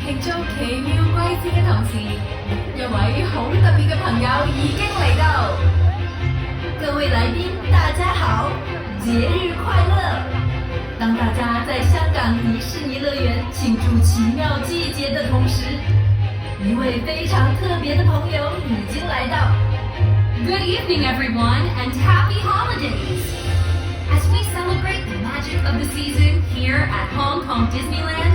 慶祝奇妙季節嘅同時，一位好特別嘅朋友已經嚟到。各位來賓，大家好，節日快樂！當大家在香港迪士尼樂園慶祝奇妙季節的同時，一位非常特別的朋友已經來到。Good evening, everyone, and happy holidays! As we celebrate the magic of the season here at Hong Kong Disneyland,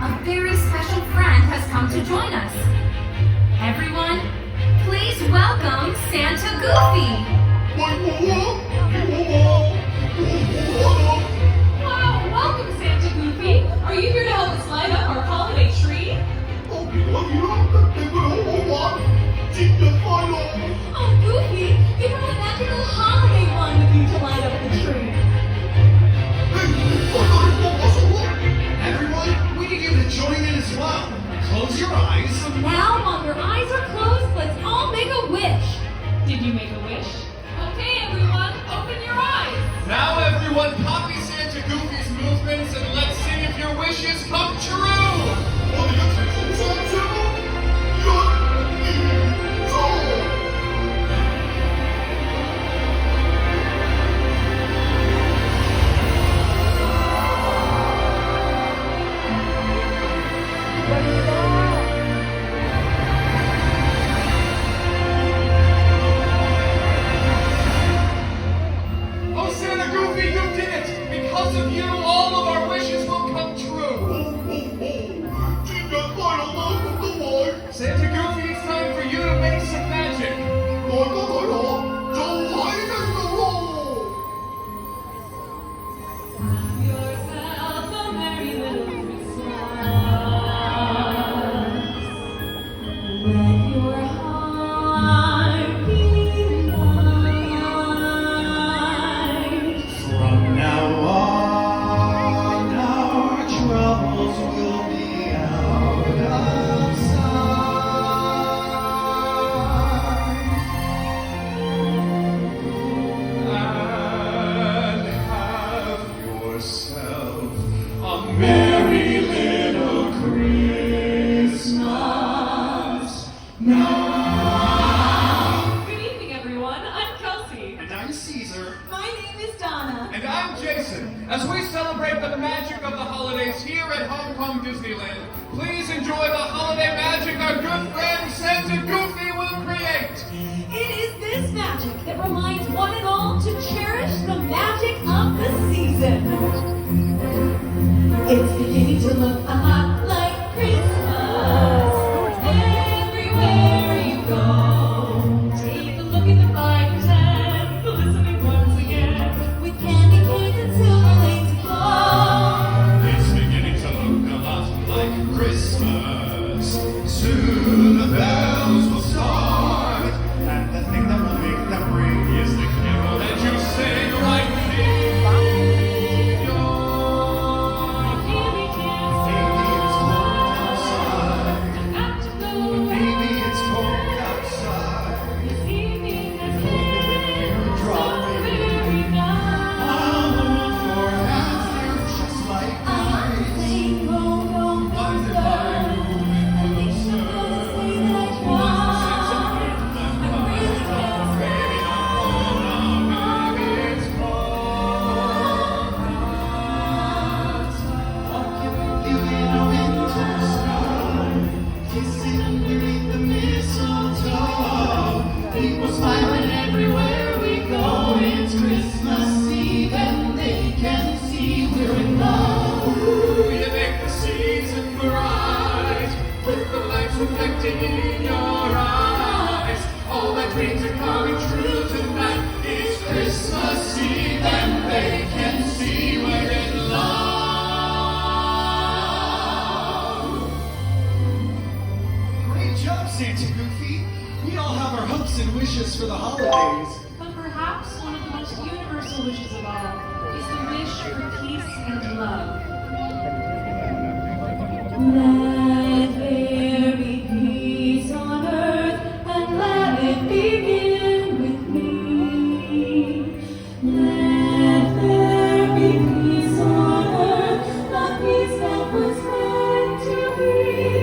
a very special friend has come to join us. Everyone, please welcome Santa Goofy. Wow, welcome Santa Goofy. Are you here to help us light up our holiday tree? Oh, Goofy, you brought a magical holiday wand with you to light up the tree. Everyone, we need you to join in as well. Close your eyes. Now, while your eyes are closed, let's all make a wish. Did you make a wish? Okay, everyone, open your eyes. Now, everyone, copy Santa Goofy's movements and let's see if your wishes come true. Oh, Santa Goofy, you did it! Because of you, all of our wishes will come true. Santa Goofy, it's time for you to make some magic. Have yourself a merry little Christmas. Let your heart be light. From now on, our troubles will be out of sight. And have yourself a merry little Christmas now. Good evening, everyone. I'm Kelsey. And I'm Caesar. My name is Donna. And I'm Jason. As we celebrate the magic of the holidays here at Hong Kong Disneyland, please enjoy the holiday magic our good friend Santa Goofy will create. It is this magic that reminds one and all to cherish the magic of the season. It's beginning to look a lot like Christmas. Everywhere you go, take a look at the fires and listening once again with candy canes and silver lanes aglow. It's beginning to look a lot like Christmas. Soon the bells will start. And the thing that will make them ring Is the carol that you sing right here. Here we can Baby, it's cold outside. have to go Baby, it's cold outside. this evening has been You're so dropping. very nice. Hold your hands, they're just like ice. Say no, no, Why is it no, by moving closer? Walking with you in a winter sky, kissing underneath the mistletoe. People smiling everywhere we go. It's Christmas Eve and they can see we're in love. You make the season bright with the lights reflecting in your eyes. All my dreams are coming true tonight. It's Christmas Eve and they can see we're in love. Great job, Santa Goofy. We all have our hopes and wishes for the holidays. But perhaps one of the most universal wishes of all is the wish for peace and love. Let there be peace on earth and let it begin with me. Let there be peace on earth, the peace that was meant to be.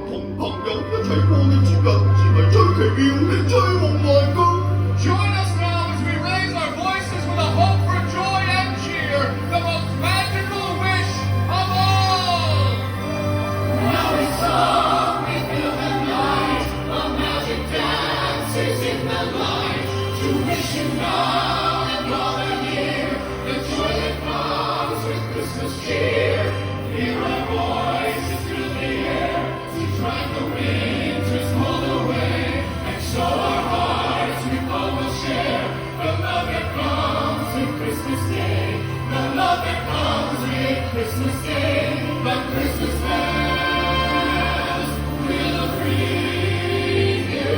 同朋友一齊過嘅節日，只係最奇妙、最夢幻㗎。Join us now as we raise our voices with a hope for joy and cheer, the most magical wish of all! Now it's song, we feel the night, a magic dance is in the light, to wish you now and all the year, the joy that comes with Christmas cheer. Hear our voices through the air, to drive the winters cold away, and show our hearts we all will share, the love that comes with Christmas Day, the love that comes with Christmas Day, the Christmas bells will ring you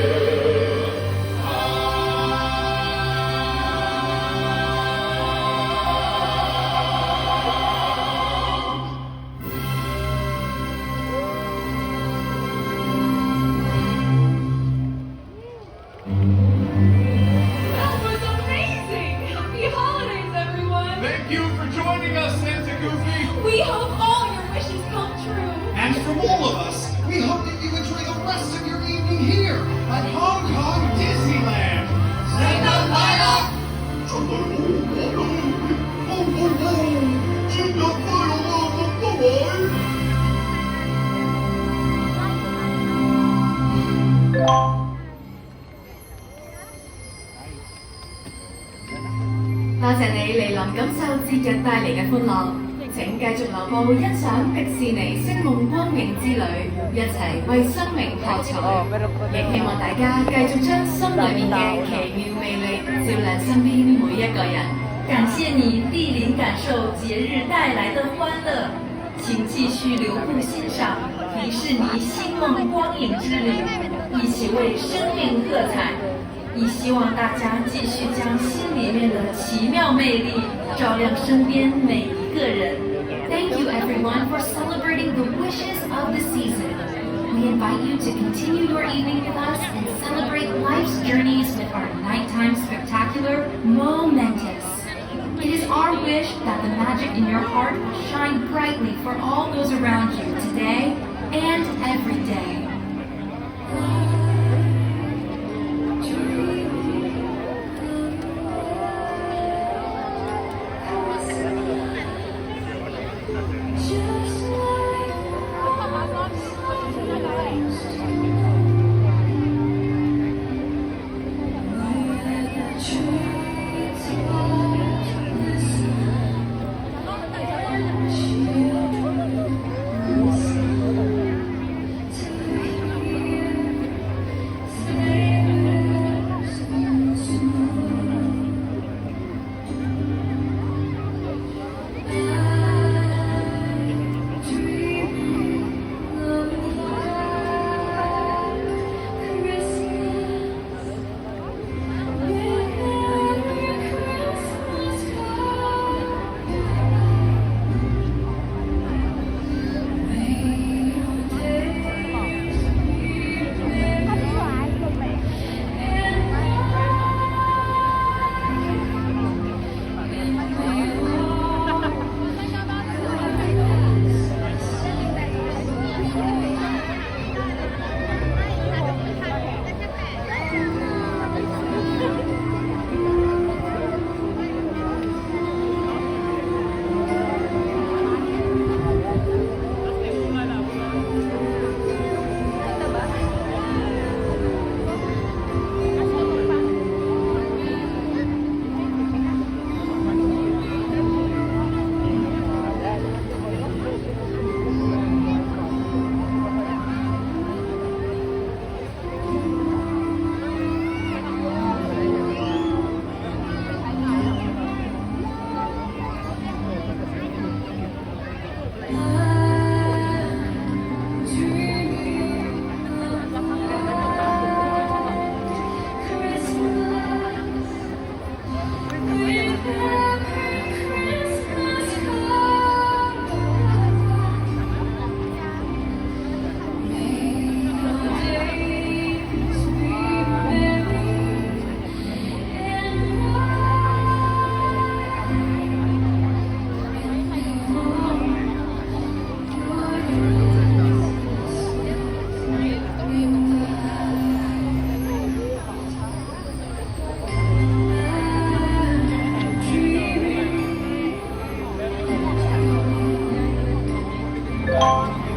That was amazing! Happy holidays, everyone! Thank you for joining us, Santa Goofy! We hope all your wishes come true! And from all of us, we hope that you enjoy the rest of your evening here at Hong Kong Disneyland. Santa Maya! 真係好玩啊！好好好，節日快樂啊，咁多位！多謝你嚟臨感受節日帶嚟嘅歡樂，請繼續留步欣賞迪士尼星夢光影之旅，一齊為生命喝彩。亦希望大家繼續將心裏面嘅奇妙魅力照亮身邊每一個人。感謝你莅臨感受節日帶來的歡樂，請繼續留步欣賞迪士尼星夢光影之旅，一起為生命喝彩。也希望大家继续将心里面的奇妙魅力照亮身边每一个人。Thank you everyone for celebrating the wishes of the season. We invite you to continue your evening with us and celebrate life's journeys with our nighttime spectacular Momentous. It is our wish that the magic in your heart will shine brightly for all those around you today and every day. To Amen.